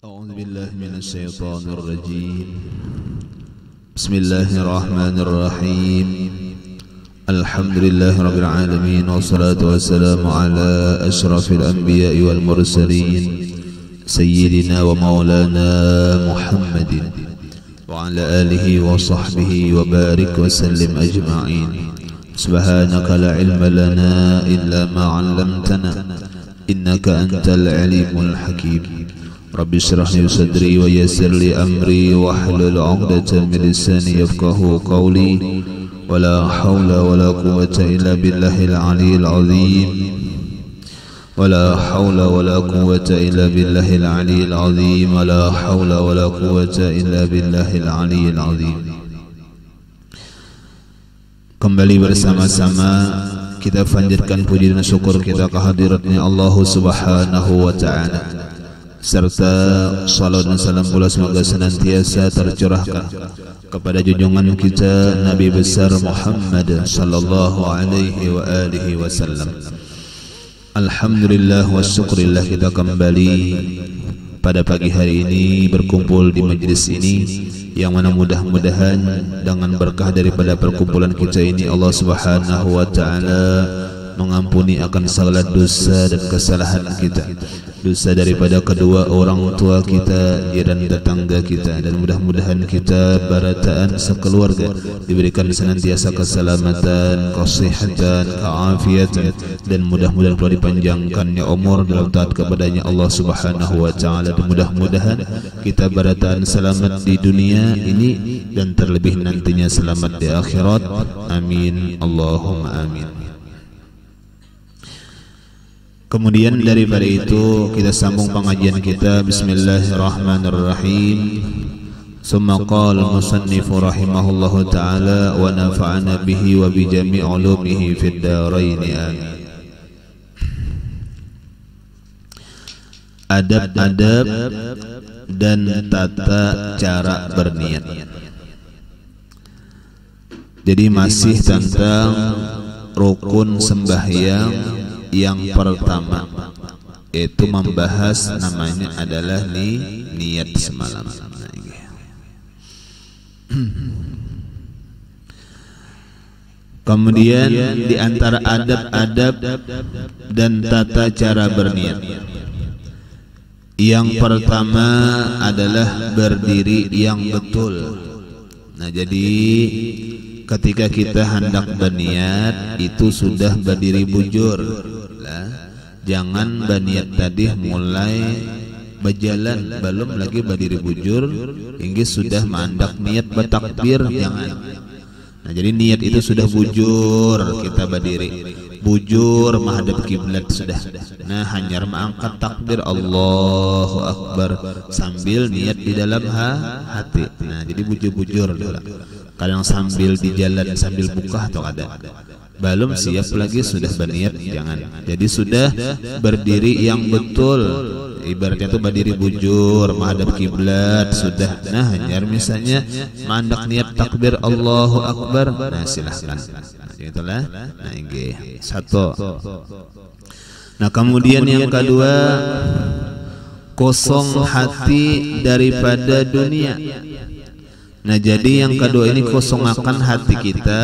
أعوذ بالله من الشيطان الرجيم. بسم الله الرحمن الرحيم. الحمد لله رب العالمين، والصلاة والسلام على أشرف الأنبياء والمرسلين سيدنا ومولانا محمد وعلى آله وصحبه وبارك وسلم أجمعين. سبحانك لا علم لنا إلا ما علمتنا إنك أنت العليم الحكيم. رب اشرح لي صدري ويسر لي أمري واحلل عقدة من لساني يفقهوا قولي. ولا حول ولا قوة إلا بالله العلي العظيم. ولا حول ولا قوة إلا بالله العلي العظيم. ولا حول ولا قوة إلا بالله العلي العظيم. Kembali bersama-sama kita panjatkan puji dan syukur kita kehadiratnya Allah Subhanahu wa Ta'ala, serta salat dan salam pula semoga senantiasa tercurahkan kepada junjungan kita Nabi besar Muhammad sallallahu alaihi wa alihi wasallam. Alhamdulillah wa syukurillah, kita kembali pada pagi hari ini berkumpul di majlis ini, yang mana mudah-mudahan dengan berkah daripada perkumpulan kita ini Allah Subhanahu wa Ta'ala mengampuni akan segala dosa dan kesalahan kita, dosa daripada kedua orang tua kita, jiran tetangga kita, dan mudah-mudahan kita barataan sekeluarga diberikan senantiasa keselamatan, kesehatan, keafiatan, dan mudah-mudahan pula dipanjangkannya umur dalam taat kepadanya Allah Subhanahu wa Ta'ala, dan mudah-mudahan kita barataan selamat di dunia ini dan terlebih nantinya selamat di akhirat. Amin Allahumma amin. Kemudian daripada itu kita sambung pengajian kita. Bismillahirrahmanirrahim. Summa qala al-musannif rahimahullahu ta'ala wa nafa'ana bihi wa bi jami' ulumihi fid dharain amin. Adab-adab dan tata cara berniat. Jadi masih tentang rukun sembahyang. Yang pertama itu membahas namanya adalah niat semalam. Kemudian di antara adab-adab dan tata cara berniat, yang pertama adalah berdiri yang betul. Nah, jadi ketika kita hendak berniat itu sudah berdiri bujur lah. Jangan berniat tadi mulai berjalan belum lagi berdiri bujur hingga sudah mandak niat bertakbir, jangan. Nah, jadi niat itu sudah bujur, kita berdiri bujur menghadap kiblat sudah. Nah, hanya mengangkat takbir Allahu Akbar sambil niat di dalam hati. Nah, jadi bujur-bujur dulu. Kadang sambil di jalan sambil buka atau ada. Belum siap lagi sudah berniat, jangan. Jadi sudah berdiri yang betul. Ibaratnya itu berdiri bujur menghadap kiblat sudah. Nah, hanya misalnya mandak niat takbir Allahu Akbar. Nah, silahkan. Nah, itulah. Nah, ini satu. Nah, kemudian yang kedua, kosong hati daripada dunia. Nah, jadi yang kedua ini kosongkan hati kita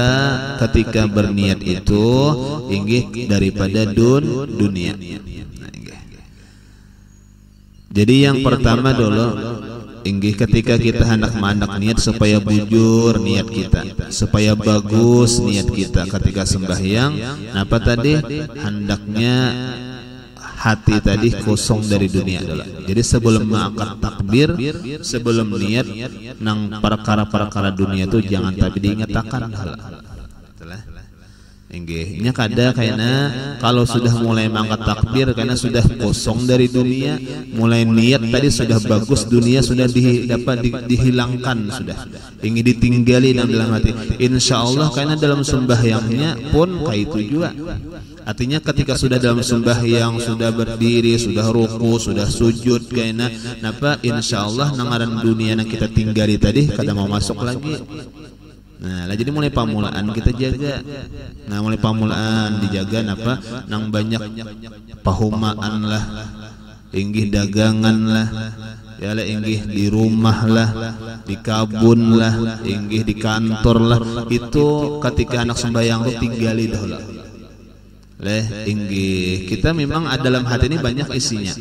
ketika berniat itu inggih daripada dunia. Jadi yang pertama dulu inggih ketika kita hendak mandak niat supaya bujur niat kita, supaya bagus niat kita ketika sembahyang. Apa tadi? Hendaknya hati tadi kosong dari dunia dulu. Jadi sebelum mengangkat takbir, sebelum niat nang perkara-perkara dunia itu jangan tapi diingatkan hal. Ini kada kayaknya kalau sudah mulai mengangkat takbir karena sudah kosong dari dunia, mulai niat tadi sudah bagus, dunia sudah dihilangkan sudah, ingin ditinggali dalam hati. Insya Allah karena dalam sembahyangnya pun kayak itu juga. Artinya ketika sudah dalam sembahyang, sudah berdiri, sudah ruku, sudah sujud kayaknya napa insya Allah nangaran dunia yang kita tinggali tadi kada mau masuk lagi. Nah, lah jadi mulai pamulaan kita jaga. Nah, mulai pamulaan dijaga napa nang banyak pahumaan lah, inggih dagangan lah, ya lah inggih di rumah lah, di kabun lah, inggih di kantor lah, itu ketika anak sembahyang itu tinggali dahulu. Leh inggih kita memang dalam hati ini banyak isinya.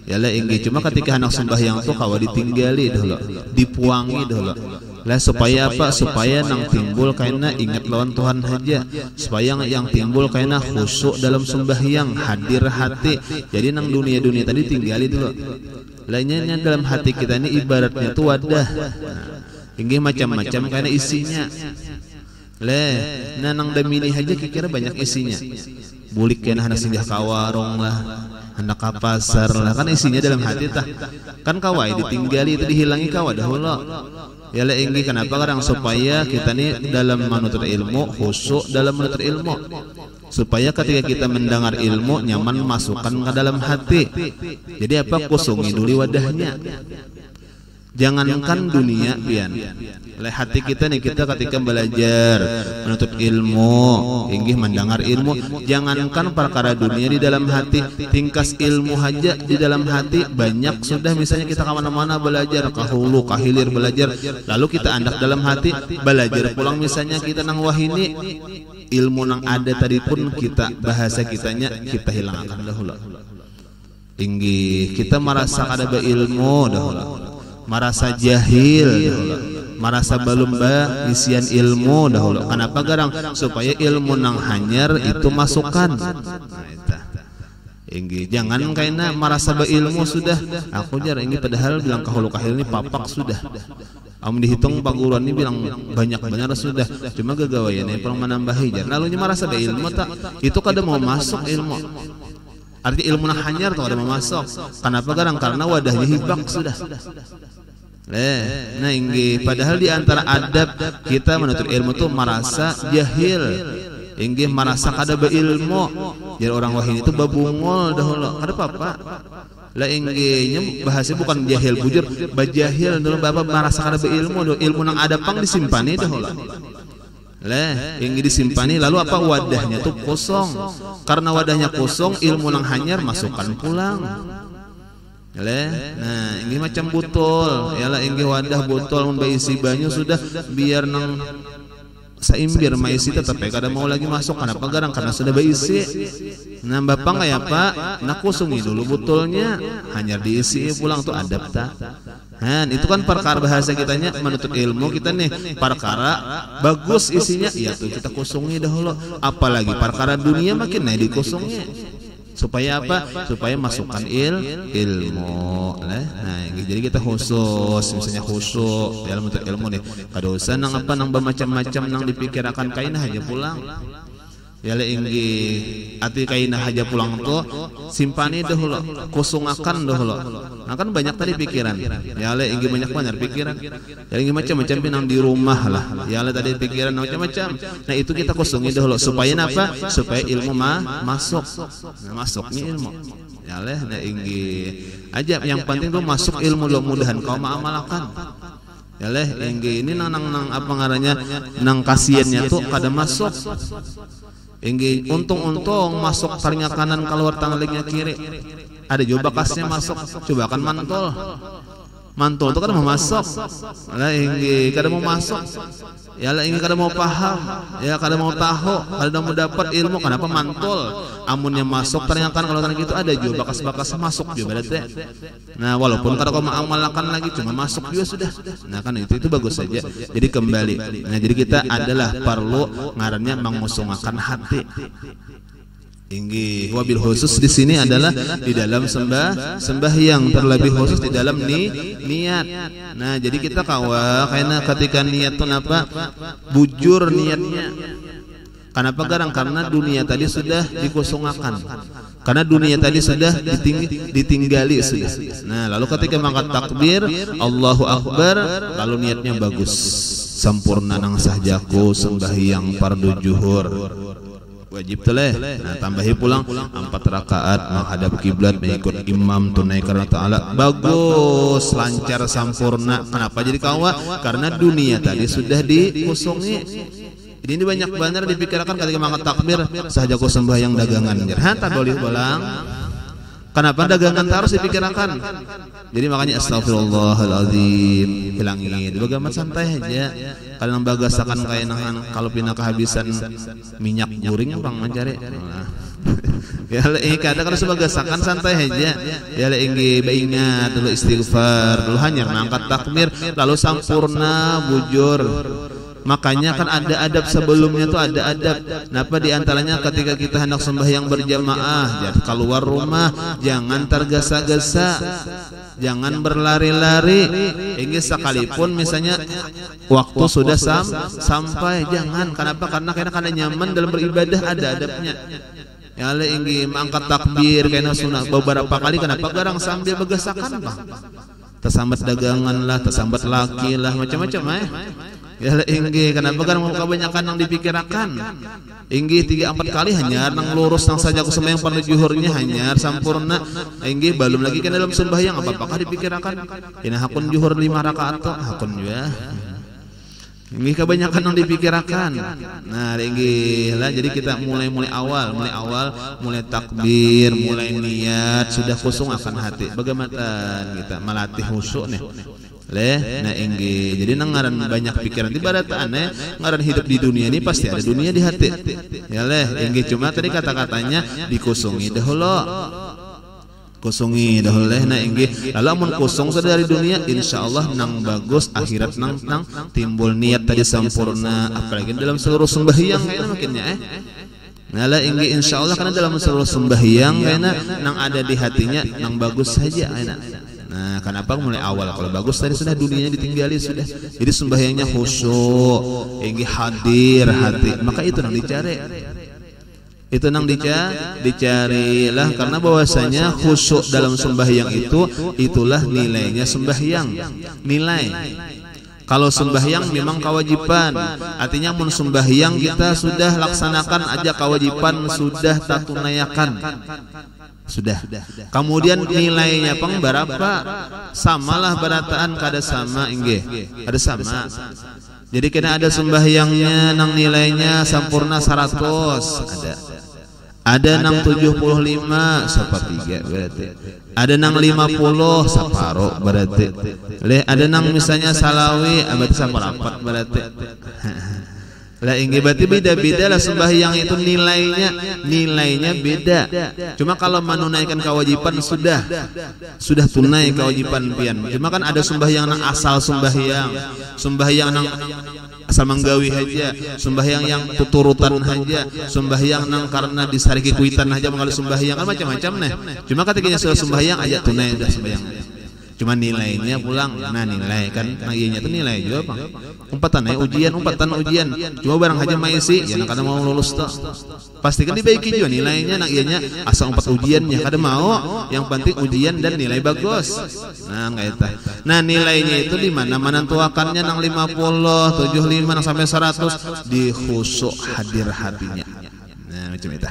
Ya lah inggih cuma ketika anak sembahyang itu kawa ditinggali dahulu, dipuangi dahulu. Lah supaya apa? Supaya nang timbul karena ingat lawan Tuhan saja. Supaya yang timbul karena khusyuk dalam sembahyang, hadir hati. Jadi nang dunia-dunia tadi tinggali dulu. Lainnya dalam hati kita ini ibaratnya tuh wadah. Inggih macam-macam karena isinya. Nah nang damini aja kira banyak isinya. Bulik kena hendak singgah kawarong lah, hendak ke pasar lah, kan isinya dalam hati tah. Kan kawai ditinggali itu dihilangi kawa dahulu. Ya lah inggih kenapa kadang supaya kita nih dalam menuntut ilmu khusyuk dalam menuntut ilmu. Supaya ketika kita mendengar ilmu nyaman masukkan ke dalam hati. Jadi apa kusungi dulu wadahnya. Jangankan dunia pian. Oleh hati kita nih kita ketika belajar menuntut ilmu, inggih mendengar ilmu, jangankan perkara dunia di dalam hati, tingkas ilmu aja di dalam hati banyak sudah. Misalnya kita kemana-mana belajar, kahulu kahilir belajar, lalu kita andak dalam hati belajar pulang misalnya kita nang wahini ilmu nang ada tadi pun kita bahasa kitanya kita hilangkan dahulu. Inggih kita merasa kada beilmu dahulu, merasa jahil dahulu, merasa belum isian ilmu dahulu. Kenapa garang? Supaya ilmu nang hanyar itu masukkan. Inggih jangan kaina merasa beilmu sudah. Aku jar ini padahal bilang kahulu kahil ini papak sudah. Dihitung Pak Guruan ini bilang banyak sudah. Cuma gagawayannya perlu menambahi jar. Lalunya merasa beilmu tak? Itu kada mau masuk ilmu. Arti ilmu nang hanyar tuh kada mau masuk. Kenapa garang? Karena wadahnya hibak sudah. Nah inggih padahal di antara adab kita menuntut ilmu tuh merasa jahil, inggih merasa kada beilmu. Jadi orang wahini itu babungol dahulu. Kada apa-apa. Lah inggihnya bahasa bukan jahil bujur, bajahil dulu bapak merasa kada beilmu, ilmu nang ada pang disimpani dahulu. Lah inggih disimpani lalu apa wadahnya tuh kosong. Karena wadahnya kosong ilmu nang hanyar masukkan pulang. Nah ini macam botol, yalah inggih wadah botol mun isi banyu sudah biar nang saimbir maisi tetap kada mau lagi masuk. Kenapa garang? Karena sudah berisi. Nah bapak kayak pak, nak kusungi dulu botolnya, hanya diisi pulang tuh adab tak. Nah itu kan perkara bahasa kitanya menuntut ilmu kita nih perkara bagus isinya, iya tuh kita kusungi dahulu. Apalagi perkara dunia makin naik dikusungi. Supaya apa? Supaya masukkan ilmu. Nah, jadi kita khusus, misalnya khusyuk dalam menuntut ilmu nih. Kada usah nang apa nang bermacam-macam nang dipikirkan kain aja pulang. Ya le inggih ati kain aja pulang tuh simpani dahulu, kusungakan dahulu. Nah kan banyak tadi pikiran. Ya le inggih banyak pikiran. Ya inggih macam-macam pinang di rumah lah. Ya le tadi pikiran macam-macam. Nah itu kita kusungi dahulu supaya apa? Supaya ilmu masuk. Nah, masuknya ilmu. Ya le nah inggih aja yang penting tuh masuk ilmu lo mudahan kau mengamalkan. Ya leh inggih ini nang apa ngarannya nang kasiannya tuh kada masuk. Inggih untung-untung masuk taringnya kanan keluar tangannya kiri. Ada juga bakasnya masuk. Coba kan mantul itu kan mau masuk. Lah inggih kada mau masuk. Ya lah inggih kada mau paham. Ya kada mau tahu, kada mau dapat ilmu. Kenapa mantul? Amunnya masuk ternyata kalau tangan gitu ada juga bakas-bakas masuk juga berarti. Nah walaupun kada kau mengamalkan lagi cuma masuk juga sudah. Nah kan itu bagus saja. Jadi kembali. Nah jadi kita adalah perlu ngarannya mengusungkan hati. Inggih wabil khusus di sini adalah di dalam sembahyang, terlebih khusus di dalam niat. Nah jadi kita kawa karena ketika niat itu apa bujur niatnya. Kenapa garang? Karena dunia tadi sudah dikosongkan. Karena dunia tadi sudah ditinggali sudah. Nah lalu ketika mengangkat takbir Allahu Akbar, lalu niatnya bagus, sempurna nang sahjaku sembahyang fardu zuhur. Wajib teleh. Nah tambahi pulang 4 rakaat menghadap kiblat mengikut imam tunai karena taala. Bagus, lancar, sempurna. Kenapa jadi kawa? Karena dunia tadi sudah dikusungi. Ini banyak benar dipikirkan ketika mengangkat takbir sahajaku sembahyang dagangan. Hanta boleh bolang. Kenapa dagangan harus dipikirkan? Jadi makanya astagfirullahaladzim, hilangin. Bagaimana santai aja. Kalau bagasakan kayak nangan kalau pindah kehabisan minyak goreng orang mencari. Ya kadang kalau sebagasakan santai aja. Ya inggi ingat dulu istighfar, dulu hanya mengangkat takbir, lalu sampurna bujur. Makanya kan ada adab sebelumnya tuh ada adab. Napa diantaranya ketika kita hendak sembahyang berjamaah, keluar rumah jangan tergesa-gesa, jangan berlari-lari. Ini sekalipun misalnya waktu sudah sampai, jangan. Kenapa? Karena kada nyaman dalam beribadah, ada adabnya. Ya le ingin mengangkat takbir karena sunat beberapa kali. Kenapa? Garang sambil begasakan bang. Tersambat dagangan lah, tersambat laki lah, macam-macam Ya inggi, kenapa kan kebanyakan yang dipikirkan? Inggi 3-4 kali hanya nang lurus nang saja aku sembahyang pada juhurnya hanya sampurna. Inggi belum lagi kan dalam sembahyang apakah dipikirkan? Ini hakun juhur 5 rakaat toh hakun juga. Inggi kebanyakan yang dipikirkan. Nah inggi lah, jadi kita mulai awal, mulai takbir, mulai niat, sudah kosong akan hati. Bagaimana kita melatih khusyuk nih? Nah inggi, jadi ngaran banyak pikiran ibarat aneh, ngaran hidup di dunia ini pasti ada dunia di hati. Ya leh, inggi cuma tadi kata-katanya dikusungi dahulu. Kusungi dahulu leh, nah inggi. Lalu amun kusung dari dunia, insya Allah nang bagus, akhirat nang timbul niat tadi sempurna. Apalagi dalam seluruh sembahyang kayaknya makinnya Nah lah inggi insya Allah karena dalam seluruh sembahyang kayaknya nang ada di hatinya nang bagus saja Nah, kenapa mulai awal? Kalau bagus tadi sudah dunianya ditinggali sudah. Jadi sembahyangnya khusyuk, ingin hadir hati. Maka itu nang dicari. Itu nang dicarilah karena bahwasanya khusyuk dalam sembahyang itulah nilainya sembahyang. Nilai. Kalau sembahyang memang kewajiban. Artinya mun sembahyang kita sudah laksanakan aja kewajiban, sudah tatunaikan. Sudah. Kemudian nilainya pang berapa? Samalah berataan kada sama inggih. Ada sama. Jadi kena ada sembahyangnya nang nilainya sampurna 100 ada. Ada nang 75 sepertiga berarti. Ada nang 50 separuh berarti. Ada nang misalnya salawi berarti seperempat berarti. Lah inggi berarti beda-beda lah sembahyang itu nilainya beda. Cuma kalau menunaikan kewajiban sudah tunai kewajiban pian. Cuma kan ada sembahyang nang asal sembahyang nang asal menggawi aja, sembahyang yang tuturutan aja, sembahyang nang karena disariki kuitan aja mengalir sembahyang kan macam-macam nih. Cuma ketika sudah sembahyang aja tunai udah sembahyang. Cuma nilainya pulang, nah nilai kan, iya itu nilai juga bang. Umpatan ujian, cuma barang aja maisi, ya nak kada mau lulus toh. Pastikan dibaiki juga nilainya, nak ianya asal 4 ujiannya kada mau, yang penting ujian dan nilai bagus. Nah nggak itu. Nah nilainya itu di mana menentukannya nang 50, 75, nang sampai 100 di khusyuk hadir hatinya. Nah macam itu.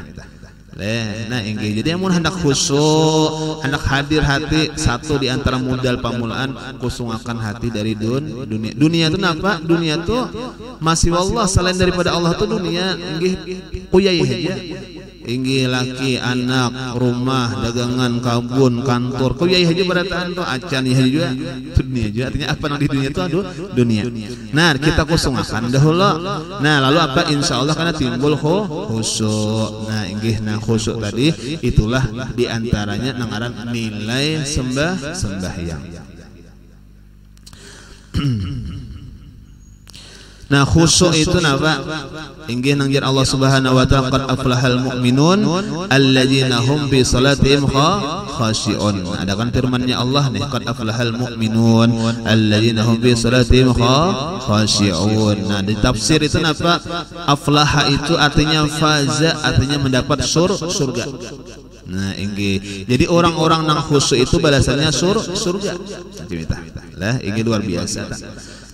Nah inggi. Jadi yang hendak khusyuk, hendak hadir hati, satu di antara modal pamulaan kusungakan hati dari dunia. Dunia itu apa? Dunia itu masih wallah selain daripada Allah itu dunia inggi kuyai aja. Inggi laki, anak, rumah, dagangan, kabun, kantor, kuyai aja berataan tuh acan ya juga. Dunia juga artinya apa nang di dunia itu dunia. Nah, kita kusungakan dahulu. Nah, lalu apa insya Allah karena timbul khusyuk. Nah, inggih khusyuk tadi itulah diantaranya nangaran nilai sembahyang. Nah khusyuk itu napa? Inggih nangjar Allah Subhanahu wa taala qad aflahal mu'minun alladzina hum bi salatihim khashi'un. Ada kan firman-Nya Allah nih, qad aflahal mu'minun alladzina hum bi salatihim khashi'un. Nah di tafsir itu napa? Aflaha itu artinya faza, artinya mendapat surga. Nah inggih. Jadi orang-orang nang khusyuk itu balasannya surga. Lah inggih luar biasa.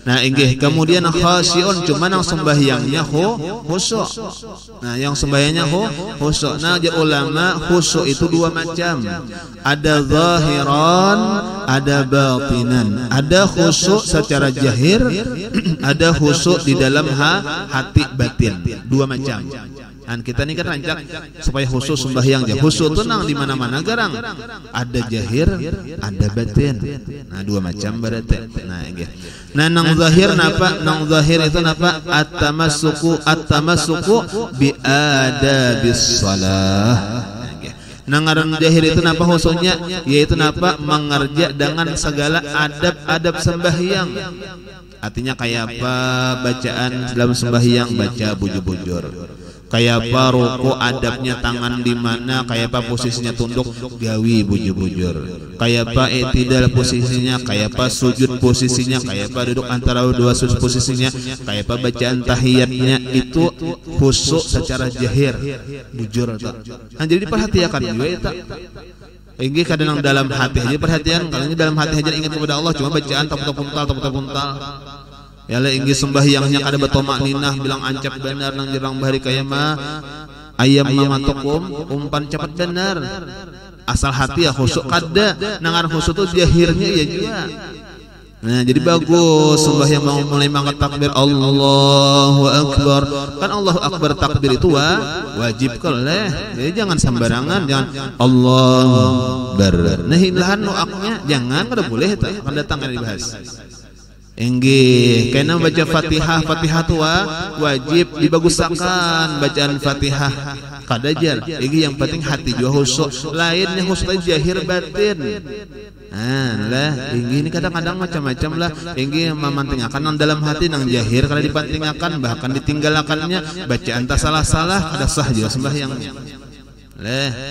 Nah inggih kemudian khasyi'un cuma yang sembahyangnya khusyuk. Nah yang sembahyangnya khusyuk. Nah ulama khusyuk itu dua macam. Ada zahiran, ada batinan. Ada khusyuk secara zahir, ada khusyuk di dalam hati batin. Dua macam. Dan kita ini kan rancak supaya khusus sembahyang aja. Khusus itu nang di mana-mana garang. Ada jahir, ada batin. Nah, dua macam berarti. Nah, nggih. Nah, nang zahir napa? Nang zahir itu napa? At-tamassuku bi adabis shalah. Nangaran jahir itu napa khususnya? Yaitu napa? Mengerja dengan segala adab-adab sembahyang. Artinya kayak apa bacaan dalam sembahyang, baca bujur-bujur. Kayak apa ruku adabnya tangan di mana, kayak apa posisinya tunduk gawi bujur-bujur. Kayak apa i'tidal posisinya, kayak apa sujud posisinya, kayak apa duduk antara dua sujud posisinya, kayak apa bacaan tahiyatnya itu khusyuk secara jahir, bujur tak. Nah, jadi diperhatikan juga itu. Ini kadang dalam hati aja perhatian, kalau ini dalam hati aja ingat kepada Allah, cuma bacaan tak-tak-puntal. Ya lah inggi sembahyangnya kada betomak ninah bilang ancap benar nang jerang bahari kaya mah ayam mamatokum umpan cepat benar. Asal hati ya khusyuk kada, nangar khusyuk tu jahirnya ya juga. Nah, jadi bagus sembahyang mau mulai mangkat takbir Allahu Akbar. Kan Allahu Akbar takbir itu wajib koleh. Jadi jangan sembarangan, jangan Allahu Akbar. Nah, hilahan nuaknya jangan kada boleh itu akan datang kada dibahas. Enggih, karena baca Fatihah tua wajib dibagusakan bacaan Fatihah kadajar. Enggih, yang penting hati juga khusyuk. Lainnya khusyuk jahir batin. Nah, lah enggih ini kadang-kadang macam-macam lah. Enggih memantingakan dalam hati nang jahir kada dipantingakan bahkan ditinggalakannya bacaan tak salah-salah kada sah juga sembahyangnya.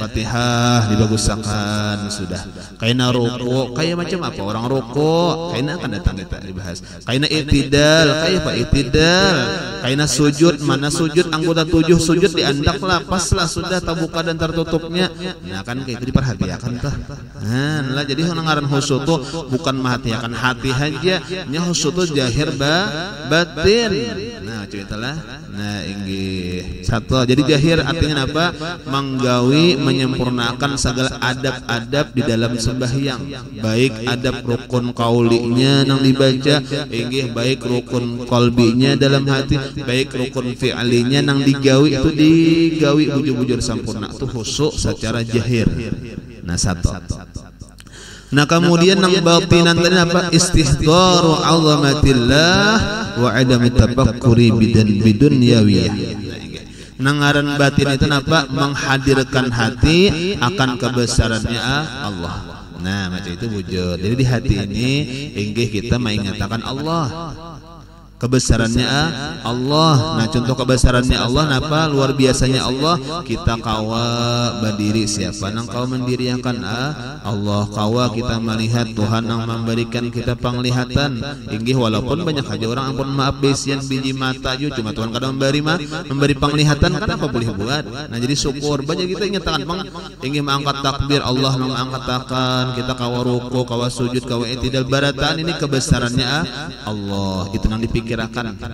Fatihah dibagusakan sudah. Kaina ruku, kayak macam apa orang ruku? Kaina akan datang kita dibahas. Kaina i'tidal, kayak apa i'tidal? Kaina sujud, mana sujud anggota 7 sujud diandaklah paslah sudah tabuka dan tertutupnya. Nah, kan kayak itu diperhatikan tah. Nah, lah jadi ngaran khusyuk tuh bukan merhatikan hati aja, nya khusyuk tuh jahir batin. Nah, ceritalah. Nah, inggih. Satu, jadi jahir artinya apa? Menggawi menyempurnakan segala adab-adab di dalam sembahyang. Baik adab rukun qaulinya nang dibaca, inggih baik rukun qalbinya dalam hati, baik rukun fi'linya nang digawi itu digawi bujur-bujur sempurna itu khusyuk secara jahir. Nah, satu. Nah, kemudian nang batinan tadi apa? Istihdaru 'azamatillah wa 'adami tafakkuri bidunyawiyah. Nangaran batin itu apa? Menghadirkan hati akan kebesarannya Allah. Nah, macam itu wujud. Jadi di hati ini inggih kita mengingatkan Allah. Kebesarannya Allah. Nah, contoh kebesarannya Allah napa? Luar biasanya Allah. Kita kawa berdiri siapa nang kau mendirikan Allah. Kawa kita melihat Tuhan yang memberikan kita penglihatan. Inggih walaupun banyak aja orang ampun maaf besian biji mata ju cuma Tuhan kadang memberi penglihatan kenapa boleh buat. Nah, jadi syukur banyak kita ingatkan inggih mengangkat takbir Allah mengangkatakan kita kawa ruku, kawa sujud, kawa i'tidal barataan ini kebesarannya Allah. Itu nang dipikirkan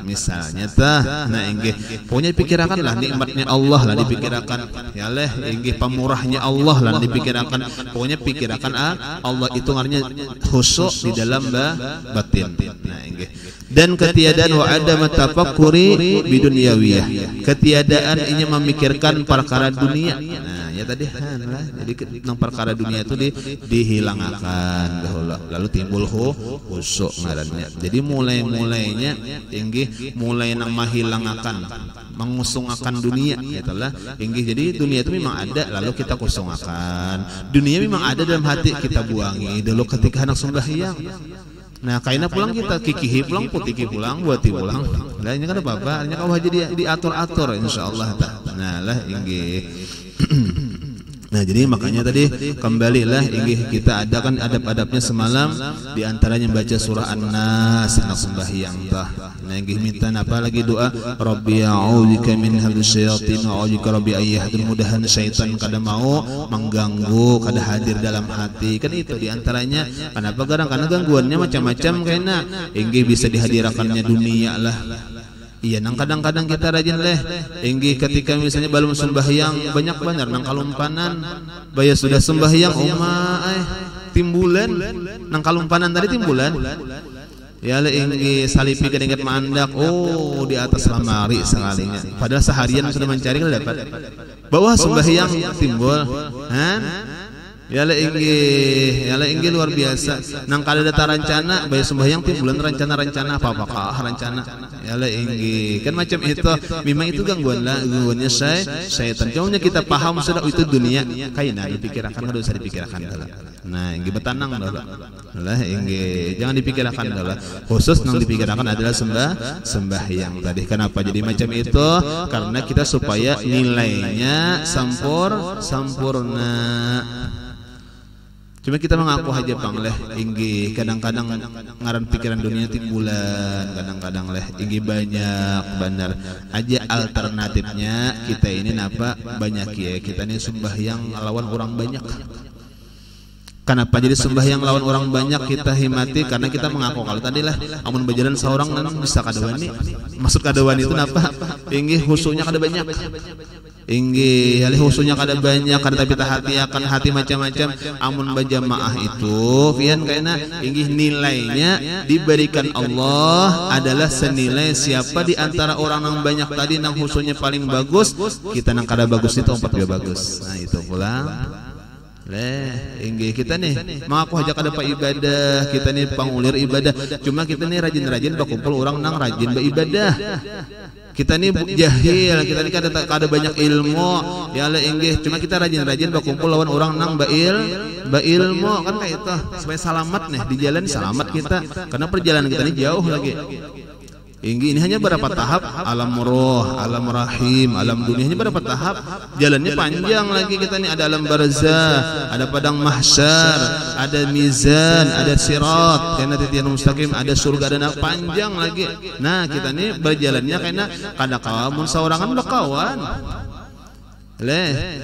misalnya tah. Nah, inggih pokoknya dipikirkan lah nikmatnya Allah lah dipikirkan ya leh inggih pemurahnya Allah lah dipikirkan pokoknya pikirkan Allah itu artinya khusyuk di dalam batin. Nah, inggih dan ketiadaan wa adam tafakkuri bidunyawiyah, ketiadaan ini memikirkan perkara dunia. Nah, ya tadi lah jadi tentang perkara dunia itu dihilangkan dahulu lalu timbul khusyuk ngarannya. Jadi mulainya inggih mulai nang mahilangakan mengusungakan dunia itulah inggih. Jadi dunia itu memang ada lalu kita kusungakan. Dunia memang ada dalam hati kita buangi dulu ketika anak sembahyang. Nah, kaina pulang kita kikihi pulang putiki pulang buati pulang. Lah ini kan apa-apa, hanya kau haji diatur-atur insyaallah ta. Nah, lah inggih. Nah, jadi makanya tadi kembalilah inggih kita adakan adab-adabnya semalam di antaranya baca surah An-Nas nak sembahyang tah. Nah, inggih minta apa lagi doa Rabbi a'udzubika min hadsyayatin wa a'udzubika rabbi ayyahdun mudahan syaitan kada mau mengganggu kada hadir dalam hati. Kan itu di antaranya kenapa karena gangguannya macam-macam kayaknya inggih bisa dihadirkannya dunia lah. Iya, nang kadang-kadang kita rajin leh inggih ketika misalnya belum sembahyang banyak benar nang kalumpanan baya sudah sembahyang timbulan nang kalumpanan tadi timbulan Ya le inggi salipi kedenget mandak, oh di atas lamari sekalinya. Padahal seharian sudah mencari kalau dapat. Bawah sembahyang timbul, ya le inggi luar biasa. Nang kada data rencana, bayi sembahyang timbulan rencana apa rencana. Ya le inggi kan macam itu. Memang itu gangguannya syaitan. Jauhnya kita paham sudah itu dunia. Kayaknya dipikirkan kada usah dipikirkan dulu. Nah, inggi betanang dulu. Lah inggi jangan dipikirkan dulu. Khusus yang dipikirkan adalah sembahyang tadi. Kenapa jadi macam itu? Karena kita supaya nilainya sempurna. Cuma kita mengaku aja bang leh inggi kadang-kadang ngaran pikiran dunia timbulan, kadang-kadang leh inggi banyak benar aja alternatifnya kita ini napa banyak ya kita ini sembahyang lawan orang banyak. Kenapa jadi sembahyang lawan orang banyak kita himati? Karena kita mengaku kalau tadi lah amun berjalan seorang nan bisa kadawani. Maksud kadawani itu napa? Inggi husunya kada banyak. Inggi alih husunya kada banyak kada tapi hati akan hati macam-macam. Amun berjamaah itu pian kaina inggi nilainya diberikan Allah adalah senilai siapa di antara orang yang banyak tadi nang husunya paling bagus, kita nang kada bagus itu empat dia bagus. Nah itu pula. Inggi kita nih mengaku aja kada pa ibadah, kita nih pangulir ibadah. Cuma kita nih rajin-rajin berkumpul orang nang rajin beribadah. Kita nih jahil, kita nih kada banyak ilmu. Ya le inggi, cuma kita rajin-rajin berkumpul lawan orang nang ilmu kan kayak itu. Supaya selamat nih di jalan selamat kita. Karena perjalanan kita ini jauh lagi. Inggi ini hanya berapa tahap? Alam roh, alam rahim, alam dunia hanya berapa tahap? Jalannya panjang lagi kita ini. Ada alam barzah, ada padang mahsyar, ada mizan, ada sirat, karena titian mustaqim, ada surga dan panjang lagi. Nah kita ini berjalannya karena kada kawan saurangan bakawan.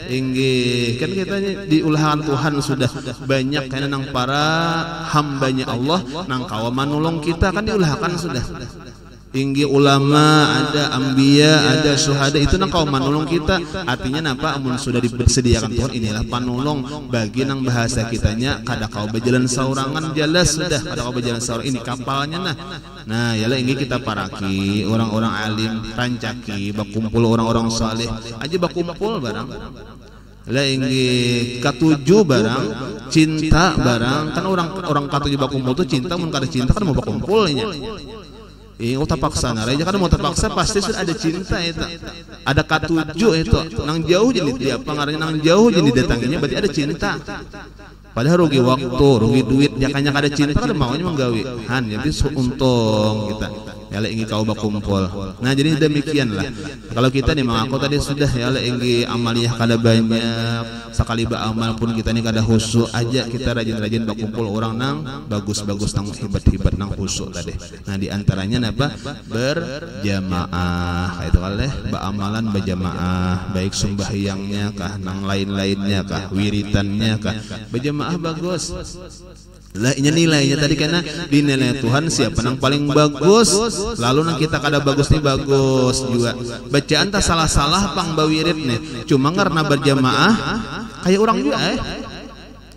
Inggi kan kita di ulahan Tuhan sudah banyak karena nang para hambanya Allah nang kawan manulung kita kan diulahkan sudah. Inggi ulama, ada ambia, ada syuhada itu nang kaum manulung kita. Artinya napa amun sudah disediakan Tuhan inilah panulung bagi nang bahasa kitanya kada kau berjalan saurangan jelas sudah kada kau berjalan saurangan ini kapalnya nah yalah inggi kita paraki orang-orang alim rancaki bakumpul orang-orang saleh aja bakumpul barang lah inggi katujuh barang cinta barang kan orang katujuh bakumpul tuh cinta mun kada cinta kan mau bakumpulnya. Tak paksa narai kan mau terpaksa pasti sudah ada cinta itu. Ada katujuh itu. Nang jauh jadi dia pengarangnya nang jauh jadi datanginya berarti ada cinta. Padahal rugi waktu, rugi duit, jakanya kada cinta kada maunya menggawi. Jadi untung kita. Ya le ingin kau bakumpul. Nah jadi demikianlah. Kalau kita nih mengaku tadi sudah ya le ingin amaliyah kada banyak. Sekali beramal pun kita nih kada khusyuk aja kita rajin-rajin bakumpul orang nang bagus-bagus nang hebat-hebat nang khusyuk tadi. Nah di antaranya apa? Berjamaah. Itu kali beramalan berjamaah, baik sembahyangnya kah nang lain-lainnya kah, wiritannya kah. Berjamaah bagus. Lah ini nilainya tadi karena dinilai Tuhan siapa yang paling bagus, lalu nang kita kada bagus nih bagus juga. Bacaan tak salah-salah pang bawirit nih, cuma karena berjamaah kayak orang juga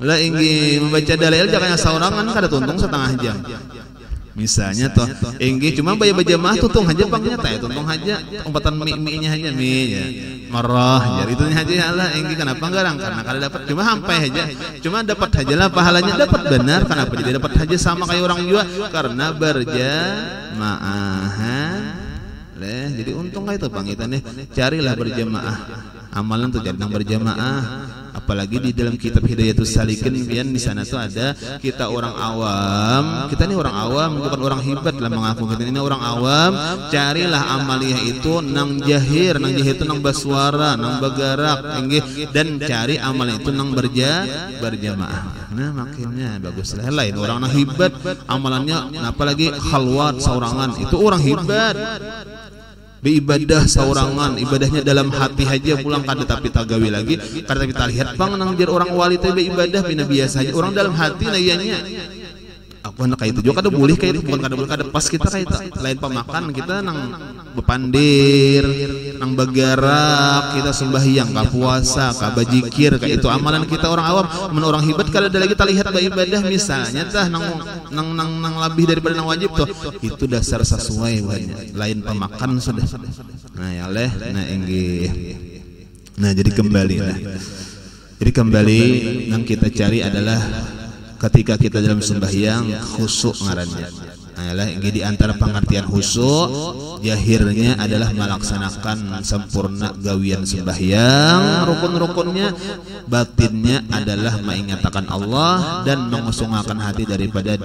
lah ingin membaca dalil jangan saurangan kada tuntung setengah jam. Misalnya toh inggi cuma bayar berjamaah tutung aja pangnya teh tutung aja umpatan mie-nya aja mie-nya marah jadi itu aja lah inggi kenapa garang karena kada dapat cuma sampai aja cuma dapat aja lah pahalanya dapat benar kenapa jadi dapat aja sama kayak orang juga karena berjamaah jadi untung kayak itu bang kita nih carilah berjamaah amalan tuh jadi nang berjamaah. Apalagi di dalam kitab Hidayatus Salikin pian di sana tuh ada kita orang awam, kita ini orang awam bukan orang hebat lah mengaku kita ini orang awam, carilah amaliyah itu nang jahir itu nang baswara, nang bagarak, dan cari amal itu nang berjamaah. Nah makinnya bagus lah lain orang nang hebat amalannya, apalagi khalwat saurangan itu orang hebat. Beribadah saurangan, ibadahnya dalam hati aja pulang kada tapi tagawi lagi, kada tapi lihat pang nang jar orang wali teh beribadah bina biasa aja, orang dalam hati nayanya. Aku anak kayak itu juga kada boleh kayak itu, bukan kada boleh kada pas kita kayak itu. Lain pemakan kita nang bepandir, nang bergerak kita sembahyang ka puasa ka bajikir ka itu amalan kita orang awam. Men orang hebat kalau ada lagi kita lihat ibadah misalnya tah nang lebih daripada nang wajib tuh itu dasar sesuai lain pemakan sudah. Nah ya leh nah inggih. Nah jadi kembali lah. Jadi kembali yang kita cari adalah ketika kita dalam sembahyang khusyuk ngarannya. Nah, ini di antara pengertian khusyuk jahirnya adalah melaksanakan sempurna gawian sembahyang rukun-rukunnya, batinnya adalah mengingatkan Allah dan mengusungkan hati daripada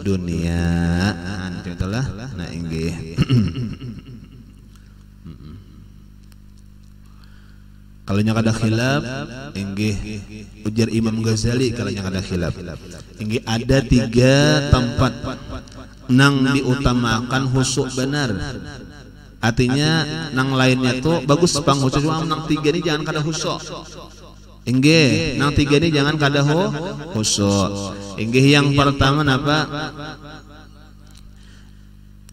dunia. Nah, itulah nah inggih. Kalau nya kada khilaf inggih ujar Imam Ghazali kalau nya kada khilaf inggih ada 3 tempat nang diutamakan khusyuk benar. Artinya nang lainnya tuh bagus bang khusyuk, cuma nang 3 ini jangan kada khusyuk. Inggih nang 3 ini jangan kada khusyuk. Inggih yang pertama napa?